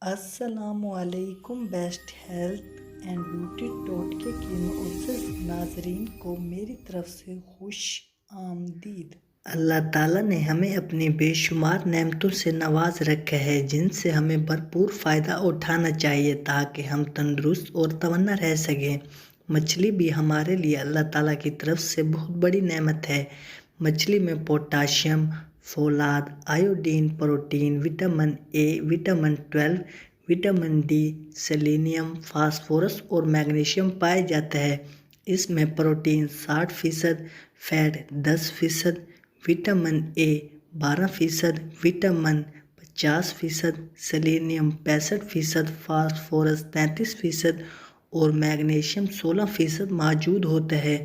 السلام علیکم۔ Best health and beauty ٹوٹکے کے معزز ناظرین کو میری طرف سے خوش آمدید۔ اللہ تعالیٰ نے ہمیں اپنی بے شمار نعمتوں سے نواز رکھا ہے جن سے ہمیں بھرپور فائدہ اٹھانا چاہیے تاکہ ہم تندرست اور توانا رہ سکیں۔ مچھلی بھی ہمارے لیے اللہ تعالیٰ کی طرف سے بہت بڑی نعمت ہے۔ مچھلی میں پوٹاشیم، فولاد، iodine, protein, vitamin A, vitamin 12، vitamin D, selenium, phosphorus اور میگنیشیم پایا جاتا ہے۔ اس میں protein 60%، fat 10%، vitamin A 12%، vitamin 50%، selenium 65%، phosphorus 33% اور میگنیشیم 16% موجود ہوتا ہے۔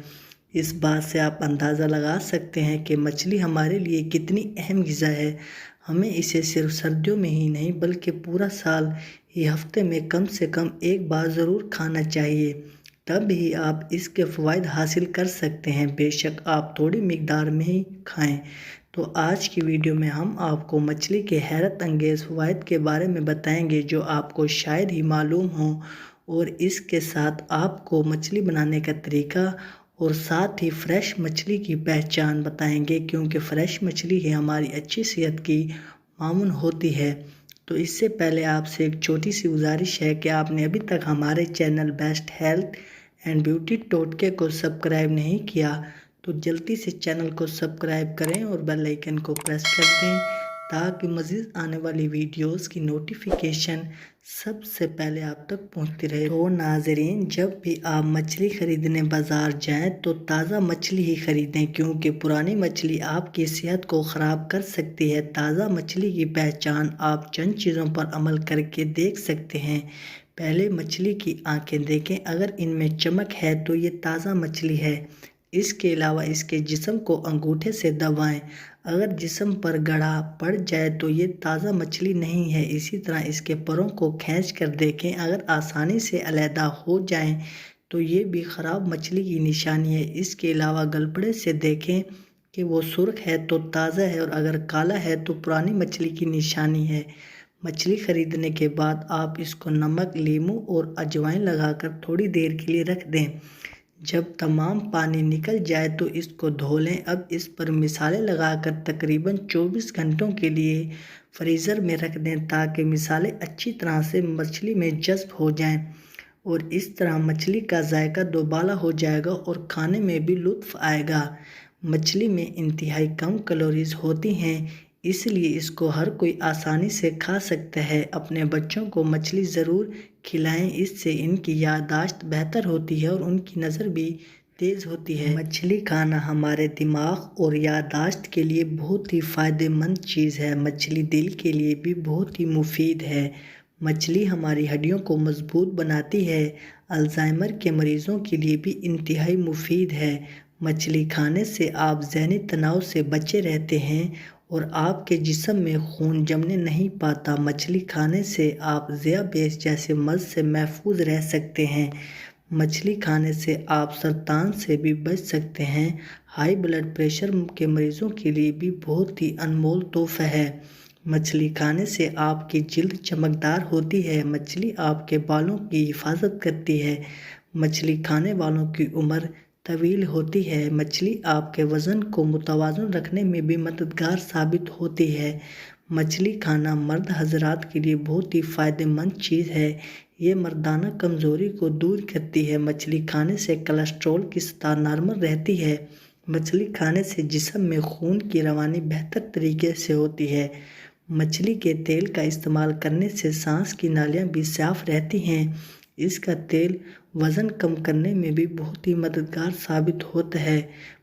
اس بات سے آپ اندازہ لگا سکتے ہیں کہ مچھلی ہمارے لیے کتنی اہم غذا ہے۔ ہمیں اسے صرف سردیوں میں ہی نہیں بلکہ پورا سال ہی ہفتے میں کم سے کم ایک بار ضرور کھانا چاہیے، تب ہی آپ اس کے فوائد حاصل کر سکتے ہیں، بے شک آپ تھوڑی مقدار میں ہی کھائیں۔ تو آج کی ویڈیو میں ہم آپ کو مچھلی کے حیرت انگیز فوائد کے بارے میں بتائیں گے جو آپ کو شاید ہی معلوم ہوں، اور اس کے ساتھ آپ کو مچھلی بنانے کا طریقہ اور ساتھ ہی فریش مچھلی کی پہچان بتائیں گے، کیونکہ فریش مچھلی ہی ہماری اچھی صحت کی ضامن ہوتی ہے۔ تو اس سے پہلے آپ سے ایک چھوٹی سی گزارش ہے کہ آپ نے ابھی تک ہمارے channel best health and beauty ٹوٹکے کو سبسکرائب نہیں کیا تو جلدی سے چینل کو سبسکرائب کریں اور بیل آئیکن کو پریس کر دیں تاکہ مزید آنے والی ویڈیوز کی نوٹیفیکیشن سب سے پہلے آپ تک پہنچتی رہے۔ تو ناظرین، جب بھی آپ مچھلی خریدنے بازار جائیں تو تازہ مچھلی ہی خریدیں، کیونکہ پرانی مچھلی آپ کی صحت کو خراب کر سکتی ہے۔ تازہ مچھلی کی پہچان آپ چند چیزوں پر عمل کر کے دیکھ سکتے ہیں۔ پہلے مچھلی کی آنکھیں دیکھیں، اگر ان میں چمک ہے تو یہ تازہ مچھلی ہے۔ اس کے علاوہ اس کے جسم کو انگوٹھے سے دبائیں، اگر جسم پر گڑھا پڑ جائے تو یہ تازہ مچھلی نہیں ہے۔ اسی طرح اس کے پروں کو کھینچ کر دیکھیں، اگر آسانی سے علیحدہ ہو جائیں تو یہ بھی خراب مچھلی کی نشانی ہے۔ اس کے علاوہ گلپڑے سے دیکھیں کہ وہ سرخ ہے تو تازہ ہے، اور اگر کالا ہے تو پرانی مچھلی کی نشانی ہے۔ مچھلی خریدنے کے بعد آپ اس کو نمک، لیموں اور اجوائن لگا کر تھوڑی دیر کے لیے رکھ دیں۔ جب تمام پانی نکل جائے تو اس کو دھو لیں۔ اب اس پر مسالے لگا کر تقریباً 24 گھنٹوں کے لیے فریزر میں رکھ دیں تاکہ مسالے اچھی طرح سے مچھلی میں جذب ہو جائیں، اور اس طرح مچھلی کا ذائقہ دوبالا ہو جائے گا اور کھانے میں بھی لطف آئے گا۔ مچھلی میں انتہائی کم کیلوریز ہوتی ہیں، اس لیے اس کو ہر کوئی آسانی سے کھا سکتا ہے۔ اپنے بچوں کو مچھلی ضرور کھلائیں، اس سے ان کی یادداشت بہتر ہوتی ہے اور ان کی نظر بھی تیز ہوتی ہے۔ مچھلی کھانا ہمارے دماغ اور یادداشت کے لیے بہت ہی فائدہ مند چیز ہے۔ مچھلی دل کے لیے بھی بہت ہی مفید ہے۔ مچھلی ہماری ہڈیوں کو مضبوط بناتی ہے۔ الزائمر کے مریضوں کے لیے بھی انتہائی مفید ہے۔ مچھلی کھانے سے آپ ذہنی تناؤ سے بچے رہتے ہیں اور آپ کے جسم میں خون جمنے نہیں پاتا۔ مچھلی کھانے سے آپ ذیابیطس جیسے مرض سے محفوظ رہ سکتے ہیں۔ مچھلی کھانے سے آپ سرطان سے بھی بچ سکتے ہیں۔ ہائی بلڈ پریشر کے مریضوں کے لیے بھی بہت ہی انمول تحفہ ہے۔ مچھلی کھانے سے آپ کی جلد چمکدار ہوتی ہے۔ مچھلی آپ کے بالوں کی حفاظت کرتی ہے۔ مچھلی کھانے والوں کی عمر طویل ہوتی ہے۔ مچھلی آپ کے وزن کو متوازن رکھنے میں بھی مددگار ثابت ہوتی ہے۔ مچھلی کھانا مرد حضرات کے لیے بہت ہی فائدہ مند چیز ہے۔ یہ مردانہ کمزوری کو دور کرتی ہے۔ مچھلی کھانے سے کولیسٹرول کی سطح نارمل رہتی ہے۔ مچھلی کھانے سے جسم میں خون کی روانی بہتر طریقے سے ہوتی ہے۔ مچھلی کے تیل کا استعمال کرنے سے سانس کی نالیاں بھی صاف رہتی ہیں۔ اس کا تیل وزن کم کرنے میں بھی بہت ہی مددگار ثابت ہوتا ہے۔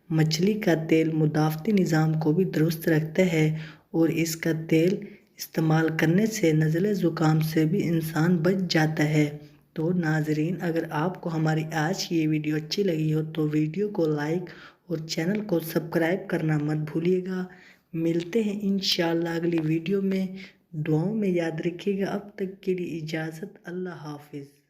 مچھلی کا تیل مدافعتی نظام کو بھی درست رکھتا ہے، اور اس کا تیل استعمال کرنے سے نزلہ زکام سے بھی انسان بچ جاتا ہے۔ تو ناظرین، اگر آپ کو ہماری آج کی یہ ویڈیو اچھی لگی ہو تو ویڈیو کو لائک اور چینل کو سبسکرائب کرنا مت بھولیے گا۔ ملتے ہیں انشاءاللہ اگلی ویڈیو میں۔ دعاؤں میں یاد رکھیے گا۔ اب تک کے لیے اجازت، اللہ حافظ۔